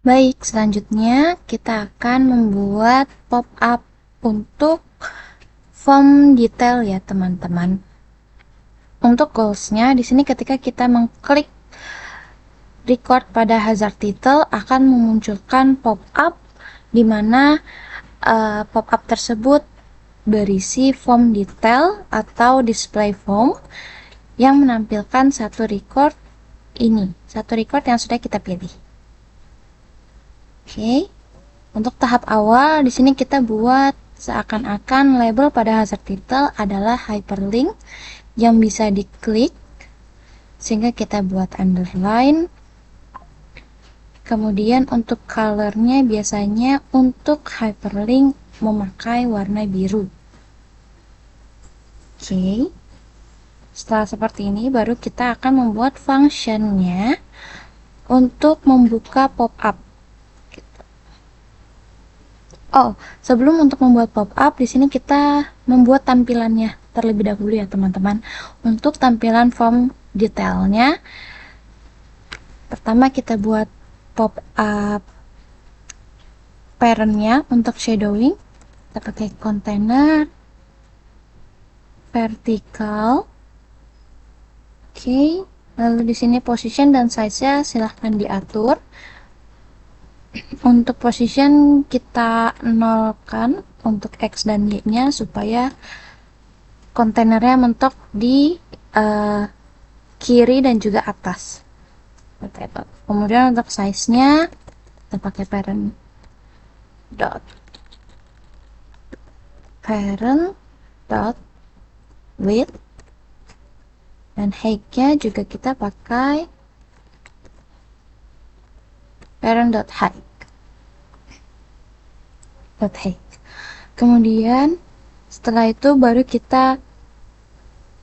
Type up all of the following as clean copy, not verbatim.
Baik, selanjutnya kita akan membuat pop-up untuk form detail ya, teman-teman. Untuk goalsnya, di sini ketika kita mengklik record pada hazard title akan memunculkan pop-up di mana pop-up tersebut berisi form detail atau display form yang menampilkan satu record yang sudah kita pilih. Oke, untuk tahap awal di sini kita buat seakan-akan label pada hazard title adalah hyperlink yang bisa diklik, sehingga kita buat underline. Kemudian untuk colornya biasanya untuk hyperlink memakai warna biru. Oke, setelah seperti ini baru kita akan membuat functionnya untuk membuka pop-up. Oh, sebelum untuk membuat pop-up, di sini kita membuat tampilannya terlebih dahulu ya teman-teman. Untuk tampilan form detailnya, pertama kita buat pop-up parentnya untuk shadowing. Kita pakai container vertikal. Oke, lalu di sini position dan size-nya silahkan diatur. Untuk position kita nolkan untuk X dan Y-nya supaya kontainernya mentok di kiri dan juga atas. Kemudian untuk size-nya kita pakai parent width, dan height-nya juga kita pakai parent.height. Kemudian setelah itu baru kita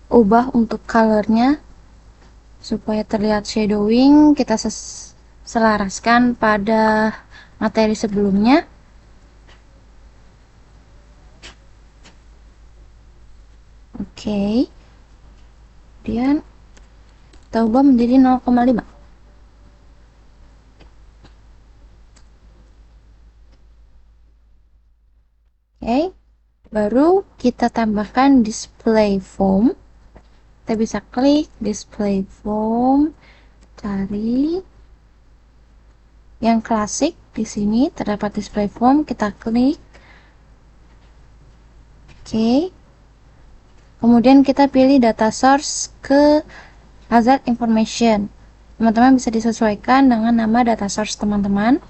ubah untuk colornya supaya terlihat shadowing. Kita selaraskan pada materi sebelumnya. Oke, kemudian kita ubah menjadi 0,5. Oke, baru kita tambahkan display form. Kita bisa klik display form, cari yang klasik. Di sini terdapat display form, kita klik. Oke, kemudian kita pilih data source ke hazard information. Teman-teman bisa disesuaikan dengan nama data source teman-teman.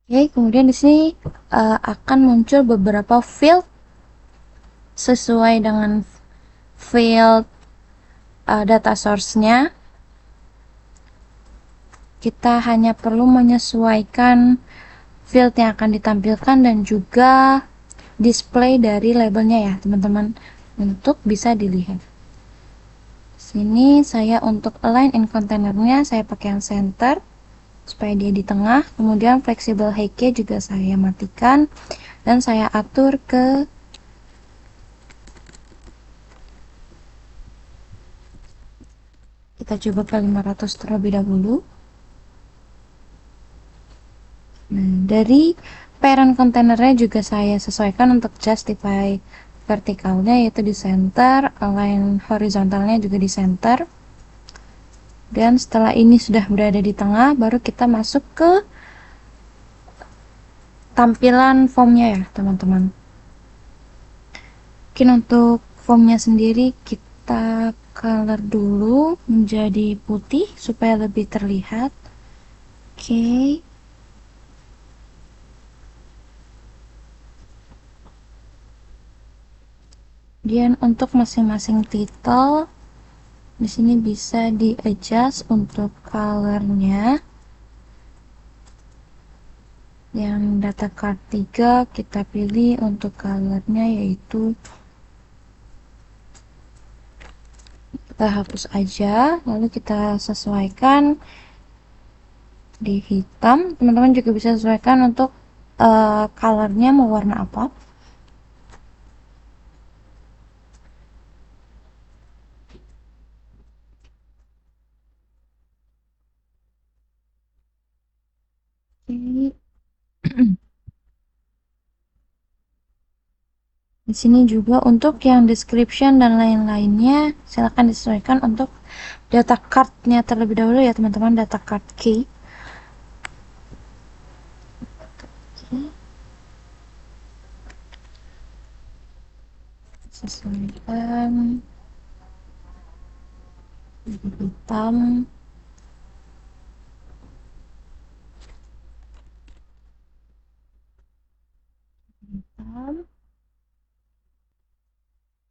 Oke, kemudian di sini akan muncul beberapa field sesuai dengan field data source-nya. Kita hanya perlu menyesuaikan field yang akan ditampilkan dan juga display dari labelnya ya teman-teman, untuk bisa dilihat. Sini saya untuk align in containernya saya pakai yang center supaya dia di tengah. Kemudian flexible height juga saya matikan dan saya atur ke kita coba ke 500 terlebih dahulu. Nah, dari parent kontainernya juga saya sesuaikan untuk justify vertikalnya, yaitu di center, align horizontalnya juga di center. Dan setelah ini sudah berada di tengah, baru kita masuk ke tampilan formnya ya teman-teman. Mungkin untuk formnya sendiri kita color dulu menjadi putih supaya lebih terlihat. Oke. Kemudian untuk masing-masing title di sini bisa di adjust untuk colornya. Yang data card 3 kita pilih untuk colornya yaitu kita hapus aja, lalu kita sesuaikan di hitam. Teman-teman juga bisa sesuaikan untuk colornya mau warna apa. Oke. Di sini juga untuk yang description dan lain-lainnya silahkan disesuaikan untuk data cardnya terlebih dahulu ya teman-teman, data card key. Sesuaikan hitam. Hitam.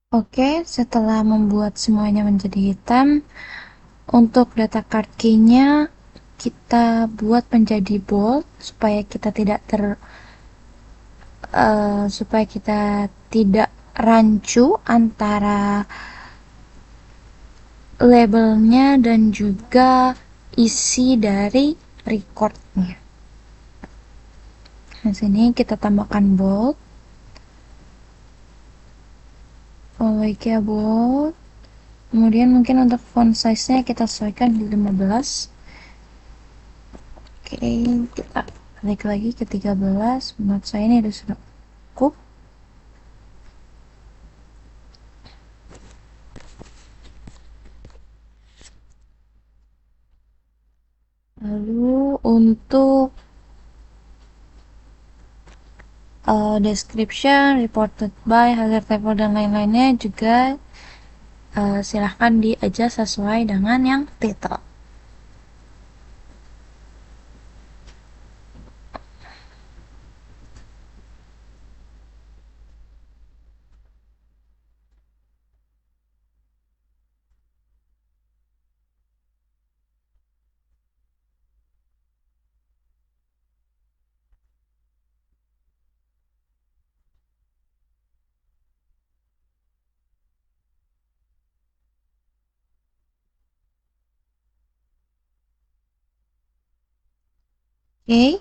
Oke, setelah membuat semuanya menjadi hitam, untuk data card key-nya kita buat menjadi bold supaya kita tidak supaya kita tidak rancu antara labelnya dan juga isi dari recordnya. Di sini kita tambahkan bold, IKEA bold. Kemudian mungkin untuk font size-nya kita sesuaikan di 15. Oke, kita balik lagi ke 13. Menurut saya ini sudah cukup. Lalu untuk description, reported by, hazard level dan lain-lainnya juga silahkan di-adjust sesuai dengan yang title. Oke.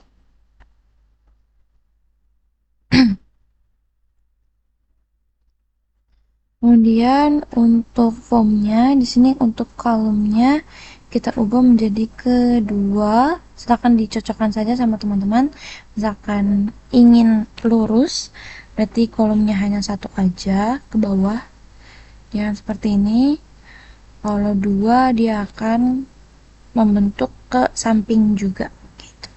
Kemudian untuk formnya di sini untuk kolomnya kita ubah menjadi kedua. Silakan dicocokkan saja sama teman-teman. Misalkan ingin lurus, berarti kolomnya hanya satu aja ke bawah. Jangan seperti ini. Kalau dua dia akan membentuk ke samping juga. Gitu.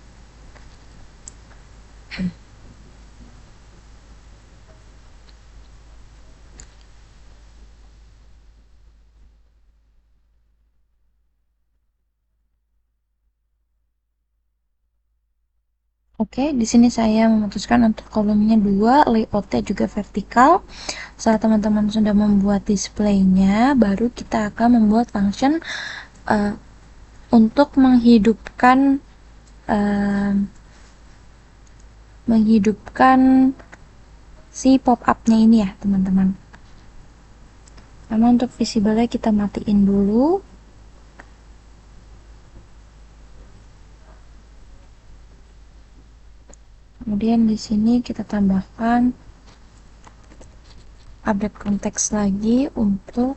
Oke, di sini saya memutuskan untuk kolomnya 2, layoutnya juga vertikal. Setelah teman-teman sudah membuat displaynya, baru kita akan membuat function uh, untuk uh, menghidupkan si pop-up-nya ini ya, teman-teman. Karena untuk visible-nya kita matiin dulu. Kemudian di sini kita tambahkan update konteks lagi untuk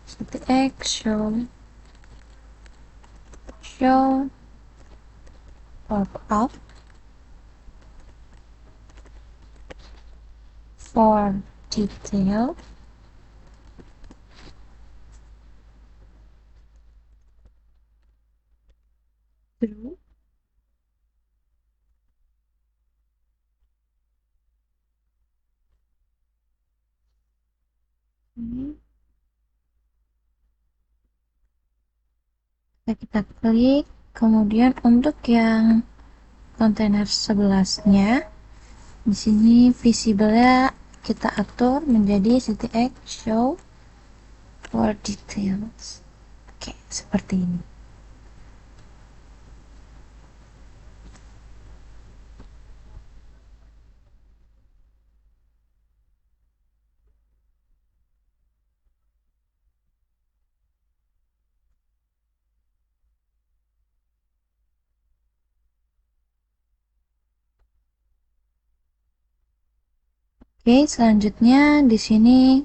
ctx show pop-up for detail. True. Ini kita klik, kemudian untuk yang kontainer 11-nya di sini visible-nya kita atur menjadi ctx show for details. Oke, seperti ini. Oke, selanjutnya di sini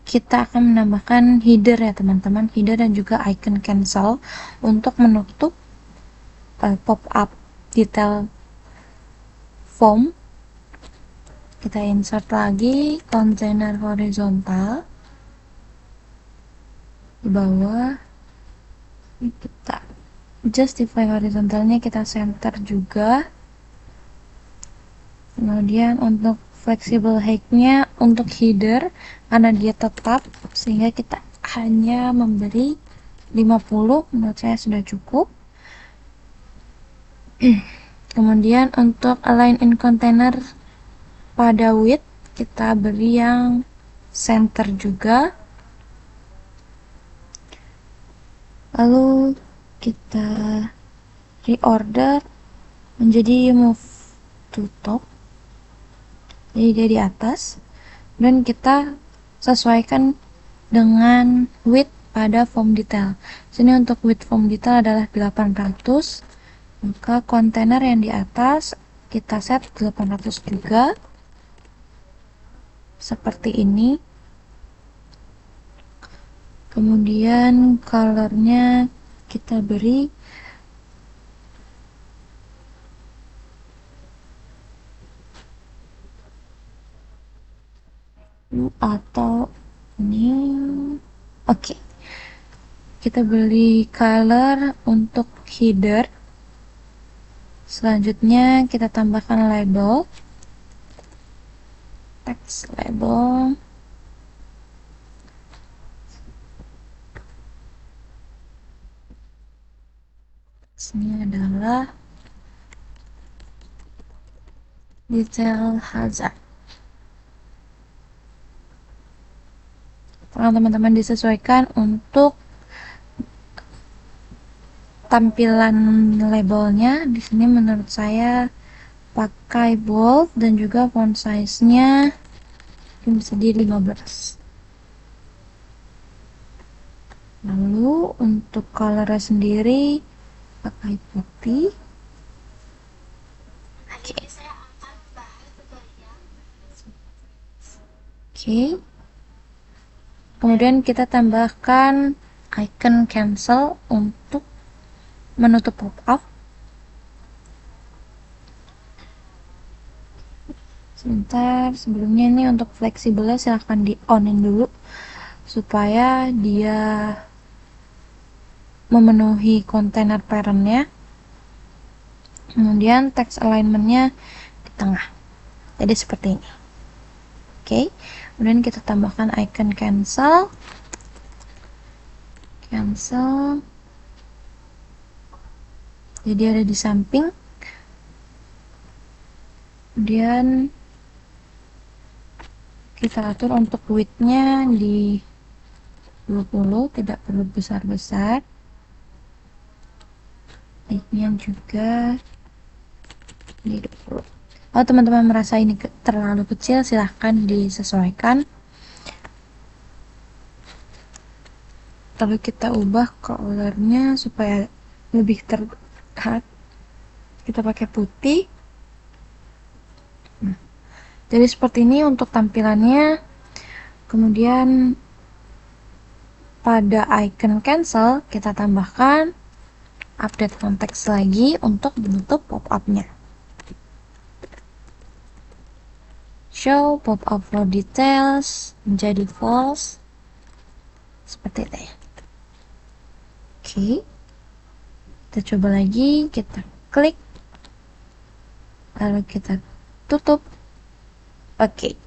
kita akan menambahkan header ya teman-teman, header dan juga icon cancel untuk menutup pop-up detail form. Kita insert lagi kontainer horizontal di bawah, kita justify horizontalnya, kita center juga. Kemudian untuk flexible height-nya untuk header karena dia tetap, sehingga kita hanya memberi 50, menurut saya sudah cukup. Kemudian untuk align in container pada width kita beri yang center juga. Lalu kita reorder menjadi move to top, jadi dia di atas, dan kita sesuaikan dengan width pada form detail. Sini untuk width form detail adalah 800, maka kontainer yang di atas kita set 800 juga, seperti ini. Kemudian colornya kita beri atau ini. Oke. Kita beli color untuk header. Selanjutnya kita tambahkan label, text label. Ini adalah detail hazard. Tolong teman-teman disesuaikan untuk tampilan labelnya. Di sini menurut saya pakai bold dan juga font size-nya bisa di 15. Lalu untuk color sendiri pakai putih. Oke. Kemudian kita tambahkan icon cancel untuk menutup pop-up. Sebentar, sebelumnya ini untuk fleksibelnya silahkan di on-in dulu supaya dia memenuhi kontainer parentnya. Kemudian text alignment-nya di tengah, jadi seperti ini. Oke, kemudian kita tambahkan icon cancel, jadi ada di samping. Kemudian kita atur untuk width-nya di 20, tidak perlu besar-besar. Height-nya juga di 20. Kalau teman-teman merasa ini terlalu kecil, silahkan disesuaikan. Lalu kita ubah color-nya supaya lebih terlihat. Kita pakai putih. Nah, jadi seperti ini untuk tampilannya. Kemudian pada icon cancel kita tambahkan update konteks lagi untuk menutup pop-up-nya. Show pop-up for details menjadi false, seperti itu ya. Oke, kita coba lagi, kita klik, lalu kita tutup. Oke,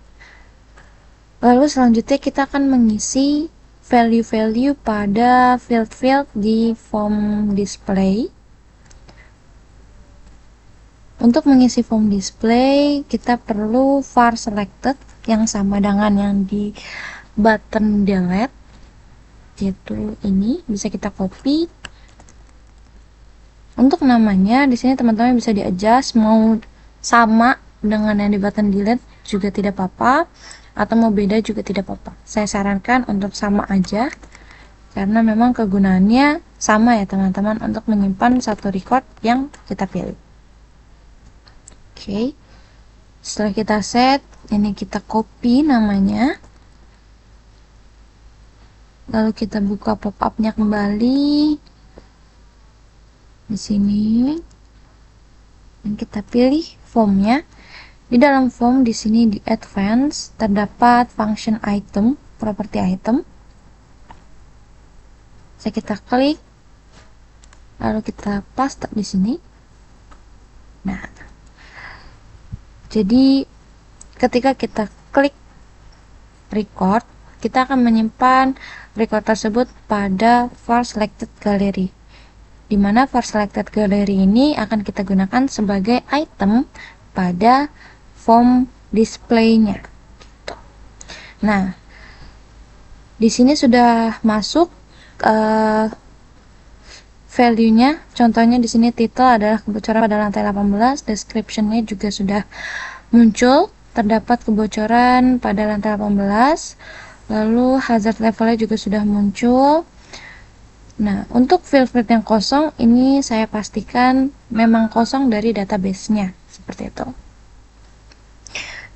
lalu selanjutnya kita akan mengisi value-value pada field-field di form display. Untuk mengisi form display, kita perlu var selected yang sama dengan yang di button delete, yaitu ini. Bisa kita copy. Untuk namanya di sini teman-teman bisa di-adjust, mau sama dengan yang di button delete juga tidak apa-apa, atau mau beda juga tidak apa-apa. Saya sarankan untuk sama aja, karena memang kegunaannya sama ya teman-teman, untuk menyimpan satu record yang kita pilih. Oke, setelah kita set, Ini kita copy namanya. Lalu kita buka pop-up-nya kembali. Di sini. Dan kita pilih form-nya. Di dalam form di sini di advance terdapat function item, property item. Kita klik, lalu kita paste di sini. Nah, jadi ketika kita klik record, kita akan menyimpan record tersebut pada var selected gallery, di mana var selected gallery ini akan kita gunakan sebagai item pada form display-nya. Gitu. Nah, di sini sudah masuk value-nya. Contohnya di sini title adalah kebocoran pada lantai 18, description-nya juga sudah muncul, terdapat kebocoran pada lantai 18, lalu hazard level-nya juga sudah muncul. Nah, untuk field-field yang kosong ini saya pastikan memang kosong dari database-nya, seperti itu.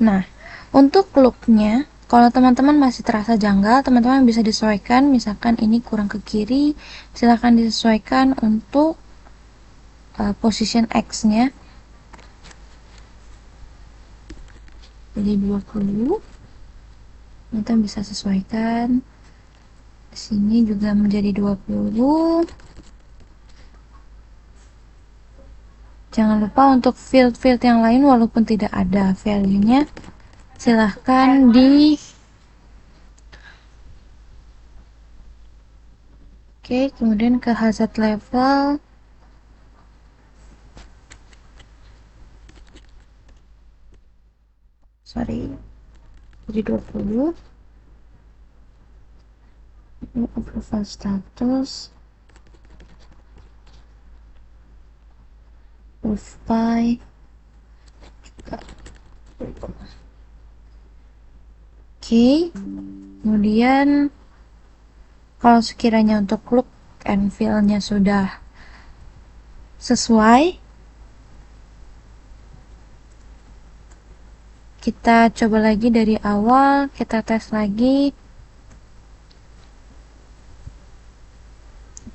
Nah, untuk look-nya, kalau teman-teman masih terasa janggal, teman-teman bisa disesuaikan. Misalkan ini kurang ke kiri, silahkan disesuaikan untuk position X-nya. Jadi 20. Kita bisa sesuaikan. Di sini juga menjadi 20. Jangan lupa untuk field-field yang lain walaupun tidak ada value-nya, silahkan Oke, kemudian ke hazard level. Jadi 20. Ini approval status. Proof by. Oke, kemudian kalau sekiranya untuk look and feel-nya sudah sesuai, kita coba lagi dari awal, kita tes lagi.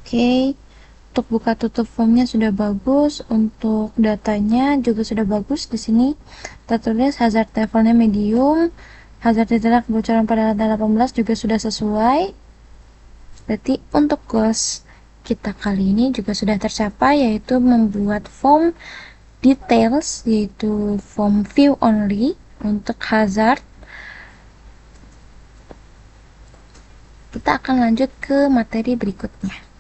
Oke, untuk buka tutup formnya sudah bagus, untuk datanya juga sudah bagus. Di sini tertulis hazard levelnya medium, hazard detail kebocoran pada lantai 18 juga sudah sesuai. Berarti untuk goals kita kali ini juga sudah tercapai, yaitu membuat form details, yaitu form view only untuk hazard. Kita akan lanjut ke materi berikutnya.